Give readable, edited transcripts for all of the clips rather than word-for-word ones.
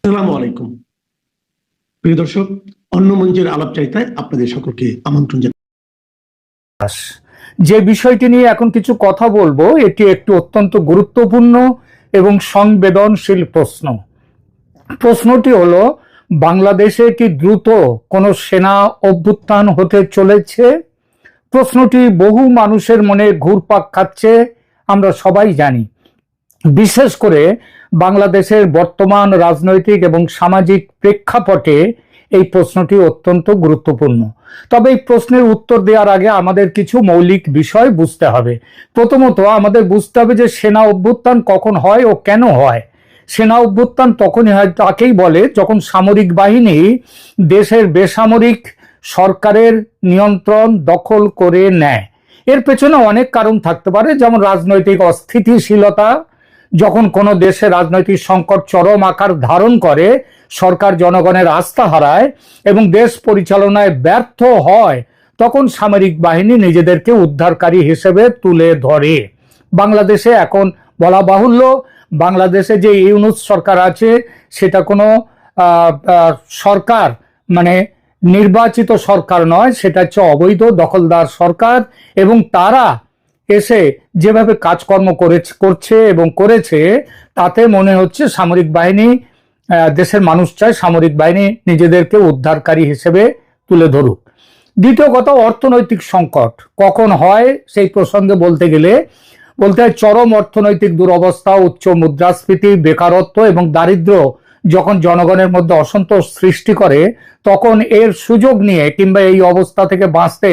আসসালামু আলাইকুম প্রিয় দর্শক, অন্য মঞ্চের আলাপচারিতায় আপনাদের সকলকে আমন্ত্রণ জানাই। যে বিষয়টি নিয়ে এখন কিছু কথা বলবো, এটি একটি অত্যন্ত গুরুত্বপূর্ণ এবং সংবেদনশীল প্রশ্ন। প্রশ্নটি হলো, বাংলাদেশে কি দ্রুত কোনো সেনা অভ্যুত্থান হতে চলেছে? প্রশ্নটি বহু মানুষের মনে ঘুরপাক খাচ্ছে, আমরা সবাই জানি। বিশেষ করে বাংলাদেশের বর্তমান রাজনৈতিক এবং সামাজিক প্রেক্ষাপটে এই প্রশ্নটি অত্যন্ত গুরুত্বপূর্ণ। তবে এই প্রশ্নের উত্তর দেওয়ার আগে আমাদের কিছু মৌলিক বিষয় বুঝতে হবে। প্রথমত আমাদের বুঝতে হবে যে সেনা অভ্যুত্থান কখন হয় ও কেন হয়। সেনা অভ্যুত্থান তখনই হয়, তাকেই বলে যখন সামরিক বাহিনী দেশের বেসামরিক সরকারের নিয়ন্ত্রণ দখল করে নেয়। এর পেছনে অনেক কারণ থাকতে পারে, যেমন রাজনৈতিক অস্থিতিশীলতা, যখন কোনো দেশে রাজনৈতিক সংকট চরম আকার ধারণ করে, সরকার জনগণের আস্থা হারায় এবং দেশ পরিচালনায় ব্যর্থ হয়, তখন সামরিক বাহিনী নিজেদেরকে উদ্ধারকারী হিসেবে তুলে ধরে। বাংলাদেশে এখন বলা বাহুল্য, বাংলাদেশে যে ইউনূস সরকার আছে সেটা কোনো সরকার মানে নির্বাচিত সরকার নয়, সেটা হচ্ছে অবৈধ দখলদার সরকার। এবং তারা এসে যেভাবে কাজকর্ম করছে এবং করেছে, তাতে মনে হচ্ছে সামরিক বাহিনী, দেশের মানুষ চায় সামরিক বাহিনী নিজেদেরকে উদ্ধারকারী হিসেবে তুলে ধরুক। দ্বিতীয় কথা, অর্থনৈতিক সংকট কখন হয় সেই প্রসঙ্গে বলতে গেলে বলতে হয় চরম অর্থনৈতিক দুরবস্থা, উচ্চ মুদ্রাস্ফীতি, বেকারত্ব এবং দারিদ্র্য যখন জনগণের মধ্যে অসন্তোষ সৃষ্টি করে, তখন এর সুযোগ নিয়ে কিংবা এই অবস্থা থেকে বাঁচতে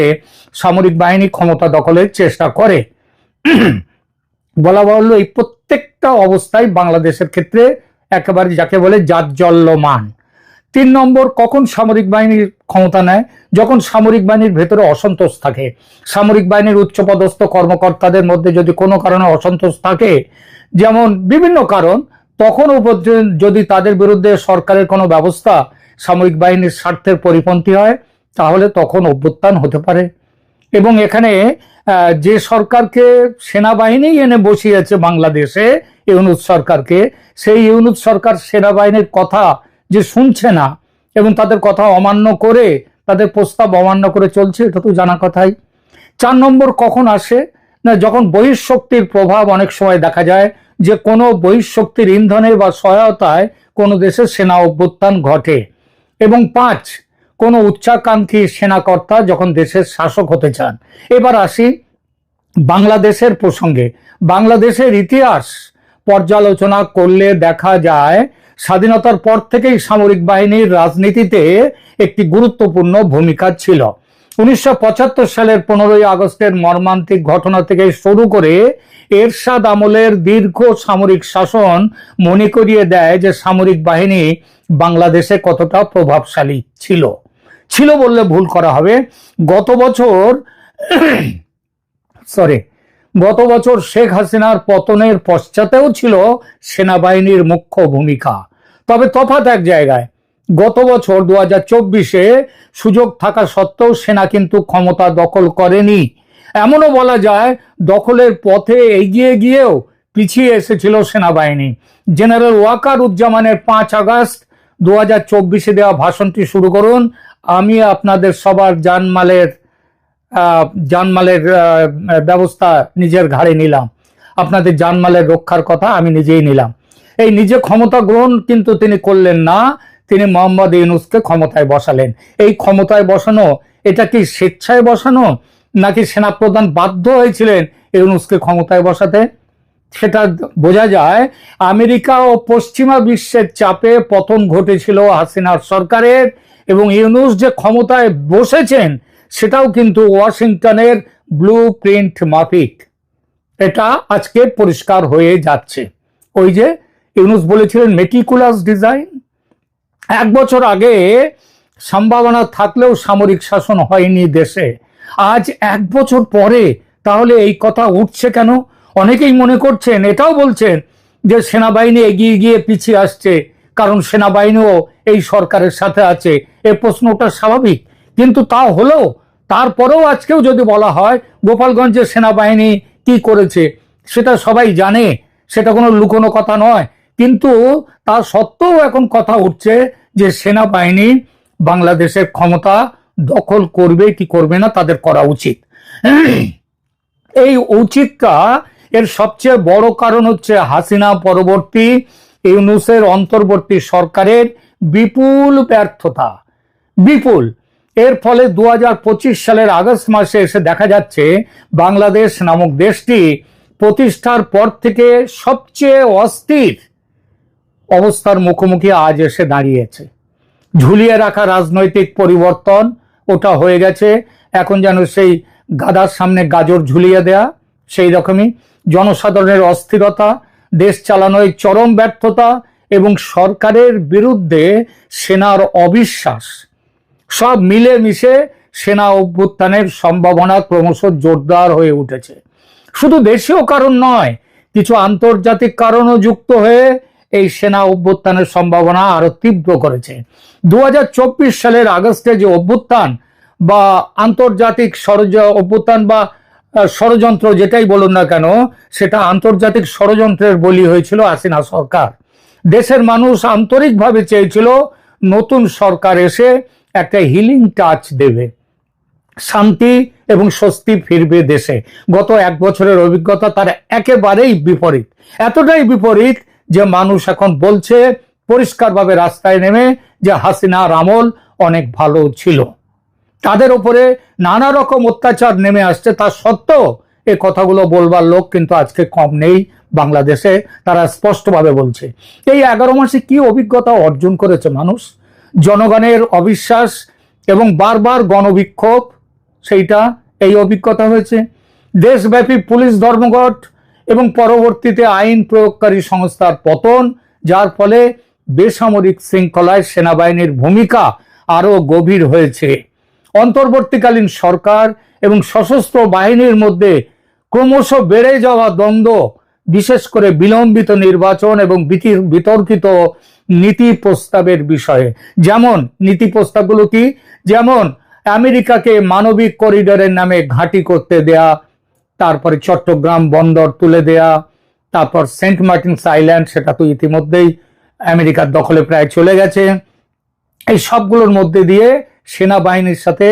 সামরিক বাহিনী ক্ষমতা দখলের চেষ্টা করে। বলা বাহুল্য, এই প্রত্যেকটা অবস্থায় বাংলাদেশের ক্ষেত্রে একেবারে যাকে বলে জাজ্জল্যমান। 3 নম্বর, কখন সামরিক বাহিনীর ক্ষমতা নেয়? যখন সামরিক বাহিনীর ভেতরে অসন্তোষ থাকে। সামরিক বাহিনীর উচ্চপদস্থ কর্মকর্তাদের মধ্যে যদি কোনো কারণে অসন্তোষ থাকে, যেমন বিভিন্ন কারণ, তখন যদি তাদের বিরুদ্ধে সরকারের কোনো ব্যবস্থা সামরিক বাহিনীর স্বার্থের পরিপন্থী হয়, তাহলে তখন অভ্যুত্থান হতে পারে। এবং এখানে যে সরকারকে সেনাবাহিনী এনে বসিয়েছে বাংলাদেশে, ইউনূস সরকারকে, সেই ইউনূস সরকার সেনাবাহিনীর কথা যে শুনছে না এবং তাদের কথা অমান্য করে, তাদের প্রস্তাব অমান্য করে চলছে, এটা তো জানা কথাই। 4 নম্বর, কখন আসে না, যখন বহিঃশক্তির প্রভাব অনেক সময় দেখা যায় যে কোনো বহিঃশক্তির ইন্ধনে বা সহায়তায় কোনো দেশের সেনা অভ্যুত্থান ঘটে। এবং 5, কোনো উচ্চাকাঙ্ক্ষী সেনাকর্তা যখন দেশের শাসক হতে চান। এবার আসি বাংলাদেশের প্রসঙ্গে। বাংলাদেশের ইতিহাস পর্যালোচনা করলে দেখা যায় স্বাধীনতার পর থেকেই সামরিক বাহিনীর রাজনীতিতে একটি গুরুত্বপূর্ণ ভূমিকা ছিল। 1975 সালের 15ই আগস্টের মর্মান্তিক ঘটনা থেকে শুরু করে এরশাদ আমলের দীর্ঘ সামরিক শাসন মনে করিয়ে দেয় যে সামরিক বাহিনী বাংলাদেশে কতটা প্রভাবশালী ছিল বললে ভুল করা হবে। গত বছর শেখ হাসিনার পতনের পশ্চাতেও ছিল সেনাবাহিনীর মুখ্য ভূমিকা। তবে তফাৎ এক জায়গায়, গত বছর 2024-এ সুযোগ থাকা সত্ত্বেও সেনা কিন্তু ক্ষমতা দখল করেনি। এমনও বলা যায় দখলের পথে এগিয়ে গিয়েও পিছিয়ে এসেছিল সেনাবাহিনী। জেনারেল ওয়াকার উজ্জামানের 5 আগস্ট 2024-এ দেওয়া ভাষণটি শুরু করুন, আমি আপনাদের সবার জানমালের ব্যবস্থা নিজের ঘাড়ে নিলাম, আপনাদের জানমালের রক্ষার কথা আমি নিজেই নিলাম। এই নিজে ক্ষমতা গ্রহণ কিন্তু তিনি করলেন না, তিনি মোহাম্মদ ইউনূসকে ক্ষমতায় বসালেন। এই ক্ষমতায় বসানো, এটা কি স্বেচ্ছায় বসানো নাকি সেনাপ্রধান বাধ্য হয়েছিলেন ইউনূসকে ক্ষমতায় বসাতে? সেটা বোঝা যায় আমেরিকা ও পশ্চিমা বিশ্বের চাপে পতন ঘটেছিল হাসিনার সরকারের, এবং ইউনূস যে ক্ষমতায় বসেছেন সেটাও কিন্তু ওয়াশিংটনের ব্লু প্রিন্ট মাফিক। এটা আজকে পরিষ্কার হয়ে যাচ্ছে। ওই যে ইউনূস বলেছিলেন মেটিকুলাস ডিজাইন। 1 বছর আগে সম্ভাবনা থাকলেও সামরিক শাসন হয়নি দেশে, আজ 1 বছর পরে তাহলে এই কথা উঠছে কেন? অনেকেই মনে করছেন, এটাও বলছেন যে সেনাবাহিনী এগিয়ে গিয়ে পিছিয়ে আসছে কারণ সেনাবাহিনীও এই সরকারের সাথে আছে। এই প্রশ্নটা স্বাভাবিক, কিন্তু তা হলেও তারপরেও আজকেও যদি বলা হয় গোপালগঞ্জের সেনাবাহিনী কি করেছে সেটা সবাই জানে, সেটা কোনো লুকোনো কথা নয়। কিন্তু তা সত্ত্বেও এখন কথা উঠছে যে সেনাবাহিনী বাংলাদেশের ক্ষমতা দখল করবে কি করবে না, তাদের করা উচিত। এই উচিতটা এর সবচেয়ে বড় কারণ হচ্ছে হাসিনা পরবর্তী ইউনূসের অন্তর্বর্তী সরকারের বিপুল ব্যর্থতা, বিপুল। এর ফলে 2025 সালের আগস্ট মাসে এসে দেখা যাচ্ছে বাংলাদেশ নামক দেশটি প্রতিষ্ঠার পর থেকে সবচেয়ে অস্থির অবস্থার মুখোমুখি আজ এসে দাঁড়িয়েছে। ঝুলিয়ে রাখা রাজনৈতিক পরিবর্তন ওটা হয়ে গেছে এখন যেন সেই গাদার সামনে গাজর ঝুলিয়ে দেয়া, সেই রকমই জনসাধারণের অস্থিরতা, দেশ চালানোয় চরম ব্যর্থতা এবং সরকারের বিরুদ্ধে সেনার অবিশ্বাস, সব মিলেমিশে সেনা অভ্যুত্থানের সম্ভাবনা ক্রমশ জোরদার হয়ে উঠেছে। শুধু দেশীয় কারণ নয়, কিছু আন্তর্জাতিক কারণও যুক্ত হয়ে এই সেনা অভ্যুত্থানের সম্ভাবনা আরো তীব্র করেছে। 2024 সালের আগস্টে যে অভ্যুত্থান বা আন্তর্জাতিক অভ্যুত্থান বা ষড়যন্ত্র যেটাই বলুন না কেন, সেটা আন্তর্জাতিক ষড়যন্ত্রের বলি হয়েছিল হাসিনা সরকার। দেশের মানুষ আন্তরিকভাবে চেয়েছিল নতুন সরকার এসে একটা হিলিং টাচ দেবে, শান্তি এবং স্বস্তি ফিরবে দেশে। গত 1 বছরের অভিজ্ঞতা তার একেবারেই বিপরীত, এতটাই বিপরীত যে মানুষ এখন বলছে পরিষ্কারভাবে রাস্তায় নেমে যে হাসিনার আমল অনেক ভালো ছিল। তাদের উপরে নানা রকম অত্যাচার নেমে আসছে, তা সত্ত্বেও এই কথাগুলো বলবার লোক কিন্তু আজকে কম নেই বাংলাদেশে। তারা স্পষ্টভাবে বলছে এই 11 মাসে কি অভিজ্ঞতা অর্জন করেছে মানুষ। জনগণের অবিশ্বাস এবং বারবার গণবিক্ষোভ, সেইটা এই অভিজ্ঞতা হয়েছে। দেশব্যাপী পুলিশ ধর্মঘট এবং পরবর্তীতে আইন প্রয়োগকারী সংস্থার পতন, যার ফলে বেসামরিক শৃঙ্খলায় সেনাবাহিনীর ভূমিকা আরো গভীর হয়েছে। অন্তর্বর্তীকালীন সরকার এবং সশস্ত্র বাহিনীর মধ্যে ক্রমশ বেড়ে যাওয়া দ্বন্দ্ব, বিশেষ করে বিলম্বিত নির্বাচন এবং বিতর্কিত নীতি প্রস্তাবের বিষয়ে। যেমন নীতি প্রস্তাবগুলো কি, যেমন আমেরিকাকে মানবিক করিডোরের নামে ঘাঁটি করতে দেয়া, তারপরে চট্টগ্রাম বন্দর তুলে দেয়া, তারপর সেন্ট মার্টিনস আইল্যান্ড, সেটা তো ইতিমধ্যেই আমেরিকার দখলে প্রায় চলে গেছে। এই সবগুলোর মধ্যে দিয়ে সেনাবাহিনীর সাথে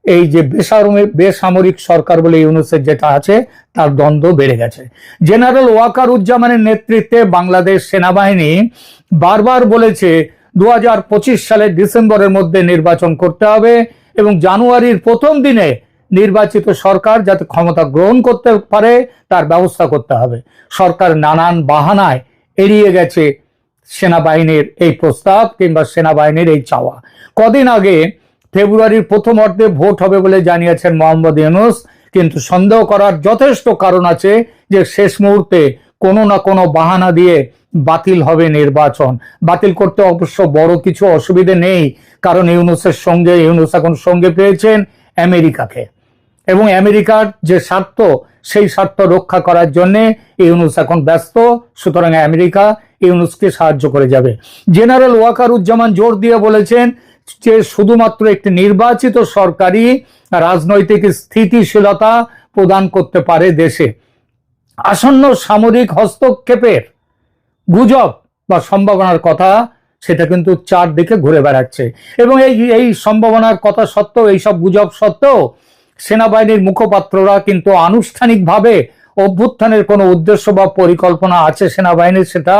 এই যে বেসামরিক সরকার বলে ইউনূসের যেটা আছে তার দ্বন্দ্ব বেড়ে গেছে। জেনারেল ওয়াকারুজ্জামানের নেতৃত্বে বাংলাদেশ সেনাবাহিনী বারবার বলেছে 2025 সালের ডিসেম্বরের মধ্যে নির্বাচন করতে হবে এবং জানুয়ারির প্রথম দিনে নির্বাচিত সরকার যাতে ক্ষমতা গ্রহণ করতে পারে তার ব্যবস্থা করতে হবে। সরকার নানান বাহানায় এড়িয়ে গেছে সেনাবাহিনীর এই প্রস্তাব কিংবা সেনাবাহিনীর এই চাওয়া। কদিন আগে ফেব্রুয়ারির প্রথম অর্ধে ভোট হবে বলে জানিয়েছেন মোহাম্মদ ইউনূস, কিন্তু সন্দেহ করার যথেষ্ট কারণ আছে যে শেষ মুহূর্তে কোনো না কোনো বাহানা দিয়ে বাতিল হবে নির্বাচন। বাতিল করতে অবশ্য বড় কিছু অসুবিধে নেই, কারণ ইউনূস এখন সঙ্গে পেয়েছেন আমেরিকাকে এবং আমেরিকার যে স্বার্থ সেই স্বার্থ রক্ষা করার জন্য ইউনূস এখন ব্যস্ত, সুতরাং আমেরিকা ইউনূসকে সাহায্য করে যাবে। জেনারেল ওয়াকারুজ্জামান জোর দিয়ে বলেছেন যে শুধুমাত্র একটি নির্বাচিত সরকারই রাজনৈতিক স্থিতিশীলতা প্রদান করতে পারে দেশে। আসন্ন সামরিক হস্তক্ষেপের গুজব বা সম্ভাবনার কথা সেটা কিন্তু চারদিকে ঘুরে বেড়াচ্ছে এবং এই সম্ভাবনার কথা সত্ত্বেও, এইসব গুজব সত্ত্বেও সেনাবাহিনীর মুখপাত্ররা কিন্তু আনুষ্ঠানিকভাবে অভ্যুত্থানের কোনো উদ্দেশ্য বা পরিকল্পনা আছে সেনাবাহিনীর সেটা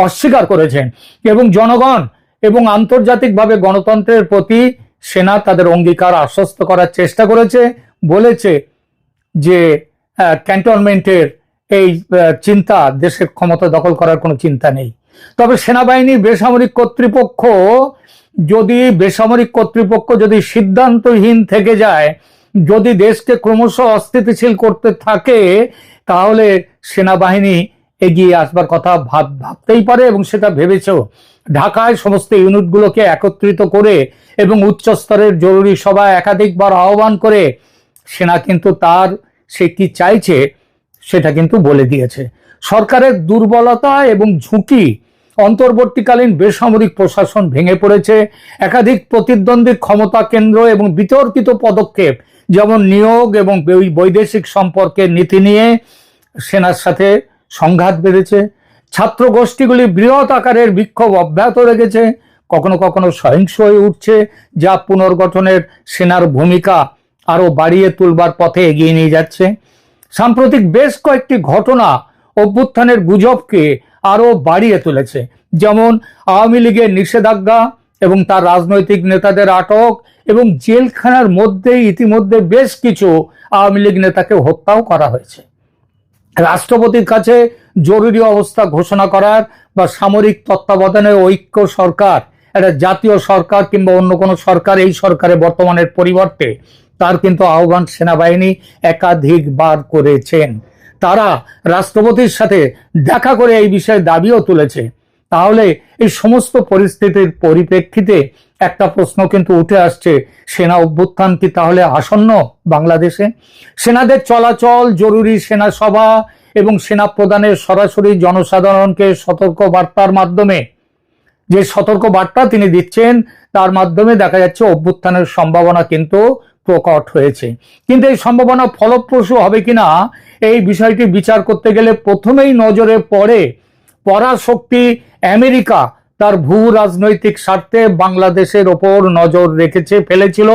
অস্বীকার করেছেন এবং জনগণ এবং আন্তর্জাতিকভাবে গণতন্ত্রের প্রতি সেনা তাদের অঙ্গীকার আশ্বস্ত করার চেষ্টা করেছে। বলেছে যে ক্যান্টনমেন্টের এই চিন্তা, দেশের ক্ষমতা দখল করার কোনো চিন্তা নেই। তবে সেনাবাহিনী বেসামরিক কর্তৃপক্ষ যদি সিদ্ধান্তহীন থেকে যায়, যদি দেশকে ক্রমশ অস্থিতিশীল করতে থাকে, তাহলে সেনাবাহিনী এগিয়ে আসবার কথা ভাবতেই পারে এবং সেটা ভেবেছেও। ঢাকায় সমস্ত ইউনিটগুলোকে একত্রিত করে এবং উচ্চ স্তরের জরুরি সভা একাধিকবার আহ্বান করে সেনা কিন্তু সে কি চাইছে সেটা কিন্তু বলে দিয়েছে। সরকারের দুর্বলতা এবং ঝুঁকি, অন্তর্বর্তীকালীন বেসামরিক প্রশাসন ভেঙে পড়েছে, একাধিক প্রতিদ্বন্দ্বী ক্ষমতা কেন্দ্র এবং বিতর্কিত পদক্ষেপ যেমন নিয়োগ এবং বৈদেশিক সম্পর্কের নীতি নিয়ে সেনার সাথে সংঘাত বেড়েছে, ছাত্র গোষ্ঠীগুলি বৃহৎ আকারের বিক্ষোভ অব্যাহত রেখেছে, কখনো কখনো সহিংস হয়ে উঠছে, যা পুনর্গঠনের সেনার ভূমিকা আরো বাড়িয়ে তুলবার পথে এগিয়ে নিয়ে যাচ্ছে। সাম্প্রতিক বেশ কয়েকটি ঘটনা অভ্যুত্থানের গুজবকে আরো বাড়িয়ে তুলেছে, যেমন আওয়ামী লীগের নিষেধাজ্ঞা এবং তার রাজনৈতিক নেতাদের আটক, এবং জেলখানার মধ্যেই ইতিমধ্যে বেশ কিছু আওয়ামী লীগ নেতাকে হত্যাও করা হয়েছে। রাষ্ট্রপতির কাছে জরুরি অবস্থা ঘোষণা করার বা সামরিক তত্ত্বাবধানে ঐক্য সরকার, একটা জাতীয় সরকার কিংবা অন্য কোনো সরকার, এই সরকারের বর্তমানের পরিবর্তে তার কিন্তু আহ্বান সেনাবাহিনী একাধিকবার করেছেন। তারা রাষ্ট্রপতির সাথে দেখা করে এই বিষয়ে দাবিও তুলেছে। তাহলে এই সমস্ত পরিস্থিতির পরিপ্রেক্ষিতে একটা প্রশ্ন কিন্তু উঠে আসছে, সেনা অভ্যুত্থান কি তাহলে আসন্ন বাংলাদেশে? সেনাদের চলাচল, জরুরি সেনা সভা এবং সেনা প্রদানের সরাসরি জনসাধারণকে সতর্ক বার্তার মাধ্যমে, যে সতর্ক বার্তা তিনি দিচ্ছেন তার মাধ্যমে দেখা যাচ্ছে অভ্যুত্থানের সম্ভাবনা কিন্তু প্রকট হয়েছে। কিন্তু এই সম্ভাবনা ফলপ্রসূ হবে কিনা এই বিষয়টি বিচার করতে গেলে প্রথমেই নজরে পড়ে পরাশক্তি আমেরিকা তার ভূ রাজনৈতিক স্বার্থে বাংলাদেশের ওপর নজর ফেলেছিল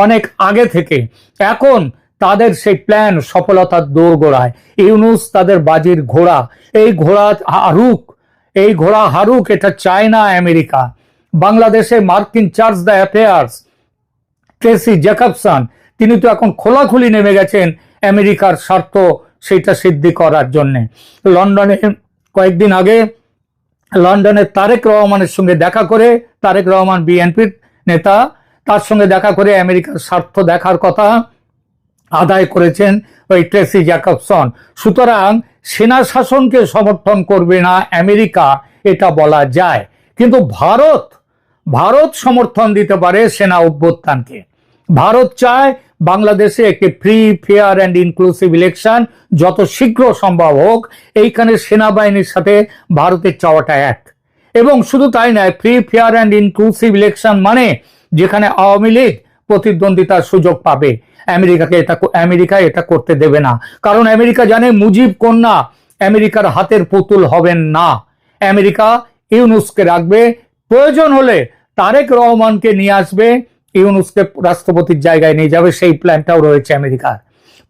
অনেক আগে থেকে। এখন তাদের সেই প্ল্যান সফলতার দোরগোড়ায়। ইউনূস তাদের বাজির ঘোড়া, এই ঘোড়া হারুক এটা চায় না আমেরিকা। বাংলাদেশে মার্কিন charge d'affaires Tracey Jacobson, তিনি তো এখন খোলাখুলি নেমে গেছেন আমেরিকার স্বার্থ সেটা সিদ্ধি করার জন্য। লন্ডনে কয়েকদিন আগে লন্ডনে তারেক রহমানের সঙ্গে দেখা করে, তারেক রহমান বিএনপির নেতা, তার সঙ্গে দেখা করে আমেরিকার স্বার্থ দেখার কথা আদায় করেছেন ওই ট্রেসি জ্যাকবসন। সুতরাং সেনা শাসনকে সমর্থন করবে না আমেরিকা এটা বলা যায়, কিন্তু ভারত সমর্থন দিতে পারে সেনা অভ্যুত্থানকে। ভারত চায় বাংলাদেশে একটি free, fair and inclusive election যত শীঘ্র সম্ভব হোক। এইখানে সেনাবাহিনীর সাথে ভারতের চাওয়াটা এক। এবং শুধু তাই নয়, free, fair and inclusive election মানে যেখানে আওয়ামী লীগ প্রতিদ্বন্দ্বিতার সুযোগ পাবে। আমেরিকা এটা করতে দেবে না, কারণ আমেরিকা জানে মুজিব কন্যা আমেরিকার হাতের পুতুল হবেন না। আমেরিকা ইউনূসকে রাখবে, প্রয়োজন হলে তারেক রহমানকে নিয়ে আসবে, ইউনূসকে রাষ্ট্রপতির জায়গায় নিয়ে যাবে, সেই প্ল্যানটাও রয়েছে আমেরিকার।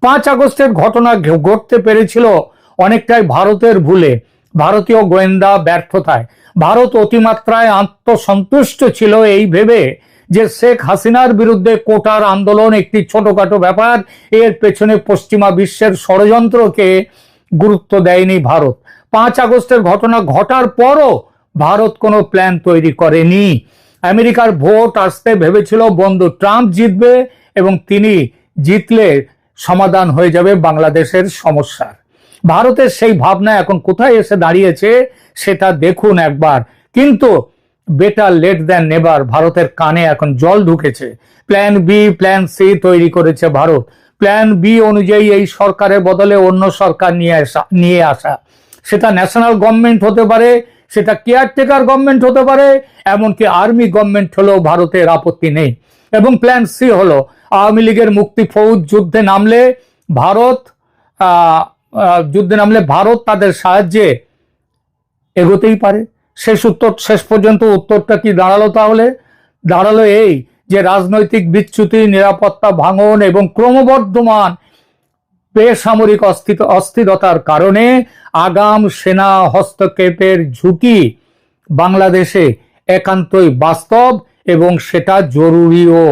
5 আগস্টের ঘটনা ঘটতে পেরেছিল অনেকটাই ভারতের ভুলে, ভারতীয় গোয়েন্দা ব্যর্থতায়। ভারত অতিমাত্রায় আত্মসন্তুষ্ট ছিল এই ভেবে যে শেখ হাসিনার বিরুদ্ধে কোটার আন্দোলন একটি ছোটখাটো ব্যাপার, এর পেছনে পশ্চিমা বিশ্বের ষড়যন্ত্রকে গুরুত্ব দেয়নি ভারত। 5 আগস্টের ঘটনা ঘটার পরও ভারত কোনো প্ল্যান তৈরি করেনি। আমেরিকার ভোট আসতে ভেবেছিল বন্ধু ট্রাম্প জিতবে এবং তিনি জিতলে সমাধান হয়ে যাবে বাংলাদেশের সমস্যার। ভারতের সেই ভাবনা এখন কোথায় এসে দাঁড়িয়েছে সেটা দেখুন একবার। কিন্তু বেটার লেট দ্যান নেভার, ভারতের কানে এখন জল ঢুকেছে। প্ল্যান বি, প্ল্যান সি তৈরি করেছে ভারত। প্ল্যান বি অনুযায়ী এই সরকারের বদলে অন্য সরকার নিয়ে আসা, সেটা ন্যাশনাল গভর্নমেন্ট হতে পারে, সেটা কেয়ারটেকার গভর্নমেন্ট হতে পারে, এমনকি আর্মি গভর্নমেন্ট হলেও ভারতের আপত্তি নেই। এবং প্ল্যান সি হলো আওয়ামী লীগের মুক্তি ফৌজ যুদ্ধে নামলে ভারত তাদের সাহায্যে এগোতেই পারে। শেষ পর্যন্ত উত্তরটা কি দাঁড়ালো? তাহলে দাঁড়ালো এই যে রাজনৈতিক বিচ্যুতি, নিরাপত্তা ভাঙন এবং ক্রমবর্ধমান বেসামরিক অস্থিরতার কারণে আগাম সেনা হস্তক্ষেপের ঝুঁকি বাংলাদেশে একান্তই বাস্তব এবং সেটা জরুরিও।